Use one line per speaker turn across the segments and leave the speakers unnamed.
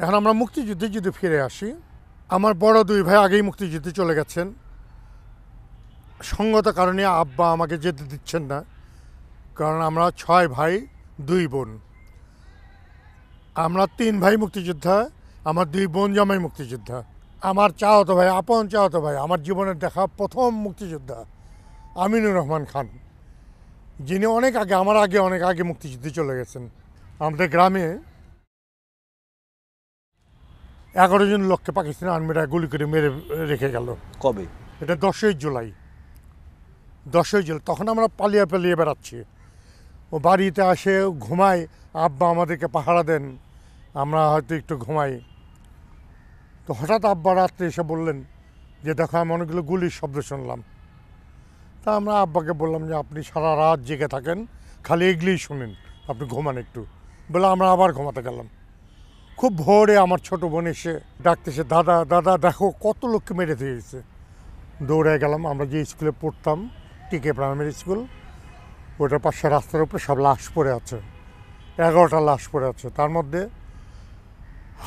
এখন আমরা মুক্তিযুদ্ধে যদি ফিরে আসি, আমার বড় দুই ভাই আগেই মুক্তিযুদ্ধে চলে গেছেন। সঙ্গত কারণে আব্বা আমাকে যেতে দিচ্ছেন না, কারণ আমরা 6 ভাই 2 বোন। আমরা 3 ভাই মুক্তিযোদ্ধা, আমার 2 বোন জামাই মুক্তিযোদ্ধা। আমার চাচাতো ভাই, আপন চাচাতো ভাই, আমার জীবনের দেখা প্রথম মুক্তিযোদ্ধা আমিনুর রহমান খান, যিনি অনেক আগে, আমার আগে অনেক আগে মুক্তিযুদ্ধে চলে গেছেন। আমাদের গ্রামে 11 জন লোককে পাকিস্তানি আর্মিরা গুলি করে মেরে রেখে গেল।
কবে?
এটা 10ই জুলাই। তখন আমরা পালিয়ে পালিয়ে বেড়াচ্ছি। ও বাড়িতে আসে ঘুমাই, আব্বা আমাদেরকে পাহারা দেন, আমরা হয়তো একটু ঘুমাই। তো হঠাৎ আব্বা রাত্রে এসে বললেন যে দেখো আমি অনেকগুলো গুলির শব্দ শুনলাম। তা আমরা আব্বাকে বললাম যে আপনি সারা রাত জেগে থাকেন, খালি এগুলিই শুনেন, আপনি ঘুমান একটু। বলে আমরা আবার ঘুমাতে গেলাম। খুব ভোরে আমার ছোট বোন এসে ডাকতেছে, দাদা দাদা দেখো কত লোককে মেরে দিয়েছে। দৌড়ে গেলাম। আমরা যে স্কুলে পড়তাম, টিকে প্রাইমারি স্কুল, ওটার পাশে রাস্তার উপরে সব লাশ পড়ে আছে, 11টা লাশ পড়ে আছে। তার মধ্যে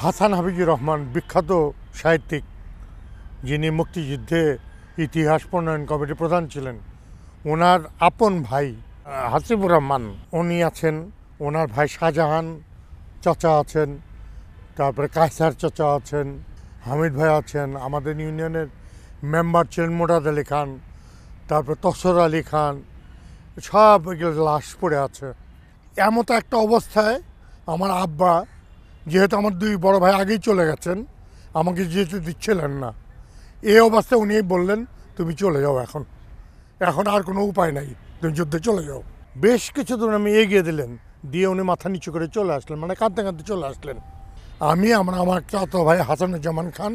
হাসান হাবিবুর রহমান, বিখ্যাত সাহিত্যিক, যিনি মুক্তিযুদ্ধে ইতিহাস প্রণয়ন কমিটির প্রধান ছিলেন, ওনার আপন ভাই হাসিবুর রহমান উনি আছেন, ওনার ভাই শাহজাহান চাচা আছেন, তারপরে কায়সার চাচা আছেন, হামিদ ভাই আছেন, আমাদের ইউনিয়নের মেম্বার ছিলেন মোরাদ আলী খান, তারপরে তসর আলী খান, সব এগুলো লাশ পড়ে আছে। এমতো একটা অবস্থায় আমার আব্বা, যেহেতু আমার 2 বড় ভাই আগেই চলে গেছেন, আমাকে যেতে দিচ্ছিলেন না। এই অবস্থায় উনি বললেন তুমি চলে যাও, এখন আর কোনো উপায় নাই, তুমি যুদ্ধে চলে যাও। বেশ কিছু দূর আমি এগিয়ে দিলেন, দিয়ে উনি মাথা নিচু করে চলে আসলেন, মানে কাঁদতে কাঁদতে চলে আসলেন। আমার চাচাতো ভাই হাসানুজ্জামান খান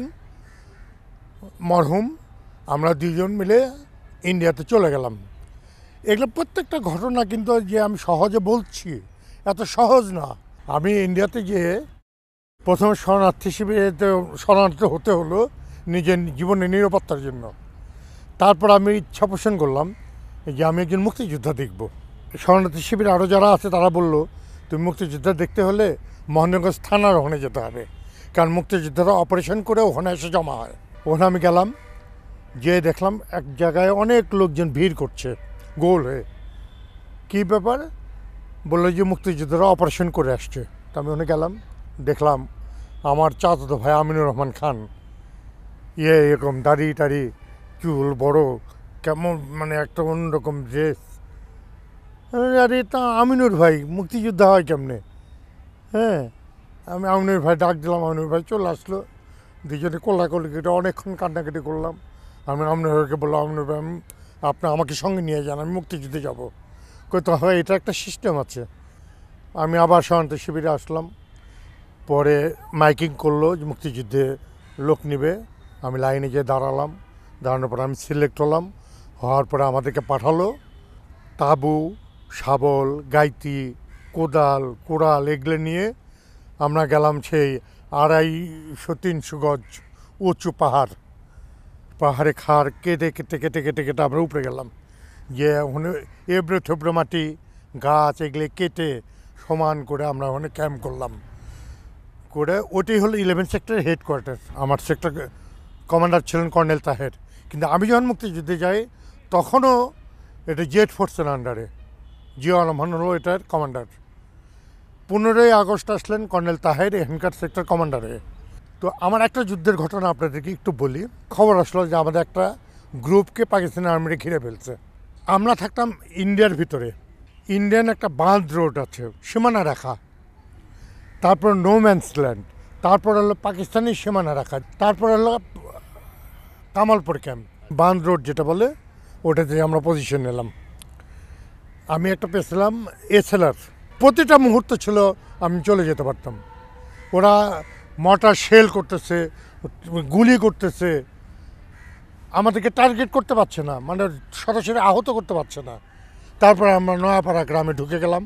মরহুম, আমরা 2 জন মিলে ইন্ডিয়াতে চলে গেলাম। এগুলো প্রত্যেকটা ঘটনা কিন্তু যে আমি সহজে বলছি, এত সহজ না। আমি ইন্ডিয়াতে গিয়ে প্রথমে শরণার্থী শিবিরেতে শরণার্থী হতে হলো নিজের জীবনের নিরাপত্তার জন্য। তারপর আমি ইচ্ছা পোষণ করলাম যে আমি একজন মুক্তিযোদ্ধা দেখব। শরণার্থী শিবিরে আরও যারা আছে তারা বলল তুমি মুক্তিযোদ্ধা দেখতে হলে মোহনগঞ্জ থানার ওখানে যেতে হবে, কারণ মুক্তিযোদ্ধারা অপারেশন করে ওখানে এসে জমা হয়। ওখানে আমি গেলাম, যেয়ে দেখলাম এক জায়গায় অনেক লোকজন ভিড় করছে গোল হয়ে। কী ব্যাপার? বললো যে মুক্তিযোদ্ধারা অপারেশন করে আসছে। তা আমি ওখানে গেলাম, দেখলাম আমার চাচাতো ভাই আমিনুর রহমান খান, এরকম দাড়ি টাড়ি, চুল বড়, কেমন মানে একটা অন্যরকম ড্রেস। আরে তা আমিনুর ভাই মুক্তিযোদ্ধা হয় কেমনে? হ্যাঁ, আমি আমিনুর ভাই ডাক দিলাম, আমিনুর ভাই চলে আসলো। 2জনে কোলাকুলি কেটে অনেকক্ষণ কান্নাকাটি করলাম। আমি আমিনুর ভাইকে বললাম, আমিনুর ভাই আপনি আমাকে সঙ্গে নিয়ে যান, আমি মুক্তিযুদ্ধে যাবো। কইতে হয় এটা একটা সিস্টেম আছে। আমি আবার শরণার্থী শিবিরে আসলাম। পরে মাইকিং করলো যে মুক্তিযুদ্ধে লোক নেবে। আমি লাইনে গিয়ে দাঁড়ালাম, দাঁড়ানোর পর আমি সিলেক্ট হলাম। হওয়ার পরে আমাদেরকে পাঠালো তাঁবু, শাবল, গাইতি, কোদাল, কোড়াল এগুলো নিয়ে আমরা গেলাম সেই 250-300 গজ উঁচু পাহাড়ে খাড় কেটে কেটে কেটে কেটে কেটে আমরা উপরে গেলাম। যে ওখানে এবড়ে থেবড়ে মাটি, গাছ এগুলো কেটে সমান করে আমরা ওখানে ক্যাম্প করলাম। করে ওটাই হলো 11 সেক্টরের হেডকোয়ার্টার। আমার সেক্টর কমান্ডার ছিলেন কর্নেল তাহের। কিন্তু আমি যখন মুক্তিযুদ্ধে যাই তখনও এটা জেড ফোর্সের আন্ডারে, জিয়া রহমান হলো এটার কমান্ডার। 15ই আগস্ট আসলেন কর্নেল তাহের এখানকার সেক্টর কমান্ডারে। তো আমার একটা যুদ্ধের ঘটনা আপনাদেরকে একটু বলি। খবর আসলো যে আমাদের একটা গ্রুপকে পাকিস্তানি আর্মিরা ঘিরে ফেলছে। আমরা থাকতাম ইন্ডিয়ার ভিতরে। ইন্ডিয়ান একটা বাঁধ রোড আছে, সীমানা রেখা, তারপর নো ম্যানস ল্যান্ড, তারপর হলো পাকিস্তানি সীমানা রেখা, তারপর হলো কামালপুর ক্যাম্প। বাঁধ রোড যেটা বলে, ওটাতে আমরা পজিশন নিলাম। আমি একটা পেয়েছিলাম এসএলআর। প্রতিটা মুহূর্ত ছিল আমি চলে যেতে পারতাম। ওরা মর্টার শেল করতেছে, গুলি করতেছে, আমাদেরকে টার্গেট করতে পারছে না, মানে সরাসরি আহত করতে পারছে না। তারপরে আমরা নয়াপাড়া গ্রামে ঢুকে গেলাম।